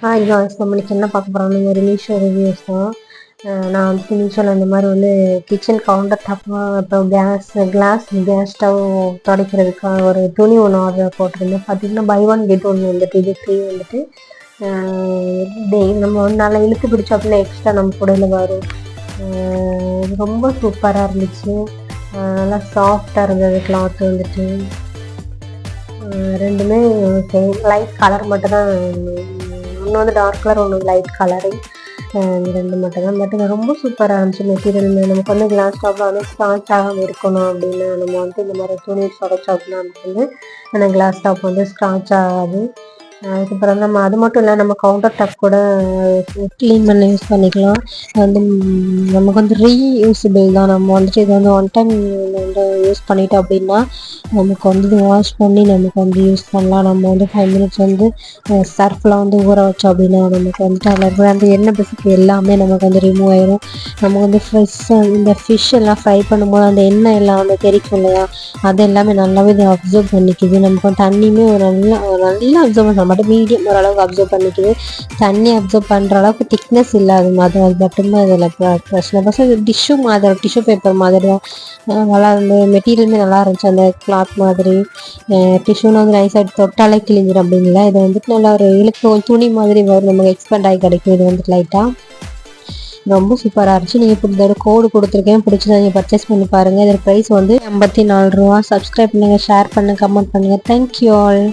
Guys நம்ம இன்னைக்கு என்ன பார்க்க போகிறோம்னு ஒரு மீஷோ ரிவ்யூஸ் தான். நான் வந்துட்டு மீஷோவில் இந்த மாதிரி வந்து கிச்சன் கவுண்டர் டாப் அப்புறம் கேஸ் ஸ்டவ் துடைக்கிறதுக்காக ஒரு துணி ஒன்று ஆர்டர் போட்டிருந்தேன். பார்த்திங்கன்னா பை ஒன் கெட் ஒன்று வந்துட்டு இது ஃப்ரீ வந்துட்டு நம்ம வந்து நல்லா இழுத்து பிடிச்சோம் அப்படின்னா எக்ஸ்ட்ரா நம்ம கூடையில் வரும். ரொம்ப சூப்பராக இருந்துச்சு, நல்லா சாஃப்டாக இருந்தது கிளாத் வந்துட்டு. ரெண்டுமே லைட் கலர் மட்டும்தான், ஒன்று வந்து டார்க் கலர், ஒன்று லைட் கலரு, ரெண்டு மட்டும் தான். பட் ரொம்ப சூப்பராக இருந்துச்சு மெட்டீரியல். நமக்கு வந்து கிளாஸ் டாப்பில் வந்து ஸ்க்ராட்ச் ஆகாமல் இருக்கணும் அப்படின்னு நம்ம வந்து இந்த மாதிரி துணி தொடச்சோம் அப்படின்னா நமக்கு வந்து அந்த கிளாஸ் டாப் வந்து ஸ்க்ராட்ச் ஆகாது. அதுக்கப்புறம் நம்ம அது மட்டும் இல்லை, நம்ம கவுண்டர் டாப் கூட க்ளீன் பண்ண யூஸ் பண்ணிக்கலாம். வந்து நமக்கு வந்து ரீயூஸபிள் தான். நம்ம வந்துட்டு இதை வந்து ஒன் டைம் வந்து யூஸ் பண்ணிட்டோம் அப்படின்னா நமக்கு வந்து இது வாஷ் பண்ணி நமக்கு வந்து யூஸ் பண்ணலாம். நம்ம வந்து 5 மினிட்ஸ் வந்து சர்ஃபில் வந்து ஊற வச்சோம் அப்படின்னா நமக்கு வந்துட்டு அதில் இருக்கிற அந்த எண்ணெய் பிசுக்கு எல்லாமே நமக்கு வந்து ரிமூவ் ஆயிடும். நமக்கு வந்து இந்த ஃபிஷ் எல்லாம் ஃப்ரை பண்ணும்போது அந்த எண்ணெய் எல்லாம் வந்து தெரிக்கும் இல்லையா, அது எல்லாமே நல்லாவே இது அப்சர்வ் பண்ணிக்குது. நமக்கு தண்ணியுமே நல்லா அப்சர்வ் பண்ண மட்டும் மீடியம் ஓரளவுக்கு அப்சர்வ் பண்ணிக்குது. தண்ணி அப்சர்வ் பண்ணுற அளவுக்கு திக்னஸ் இல்லாத மாதிரி அது மட்டும்தான் இதில் பிரச்சனை. பஸ் டிஷ்யூ மாதிரி, டிஷ்யூ பேப்பர் மாதிரி தான். நல்லா அந்த மெட்டீரியலுமே நல்லா இருந்துச்சு, அந்த கிளாத் மாதிரி. டிஷ்யூன்னு வந்து நைஸாக தொட்டாலே கிழிஞ்சிடும் அப்படிங்களா. இது வந்துட்டு நல்லா ஒரு இழுக்கு துணி மாதிரி வரும், நமக்கு எக்ஸ்பெண்ட் ஆகி கிடைக்கும். இது வந்துட்டு லைட்டாக ரொம்ப சூப்பராக இருந்துச்சு. நீங்கள் இப்போ இதோட கோடு கொடுத்துருக்கேன், பிடிச்சதை நீங்கள் பர்ச்சேஸ் பண்ணி பாருங்கள். இதோட ப்ரைஸ் வந்து 84 ரூபா. சப்ஸ்கிரைப் பண்ணுங்கள், ஷேர் பண்ணுங்கள், கமெண்ட் பண்ணுங்கள். Thank you all.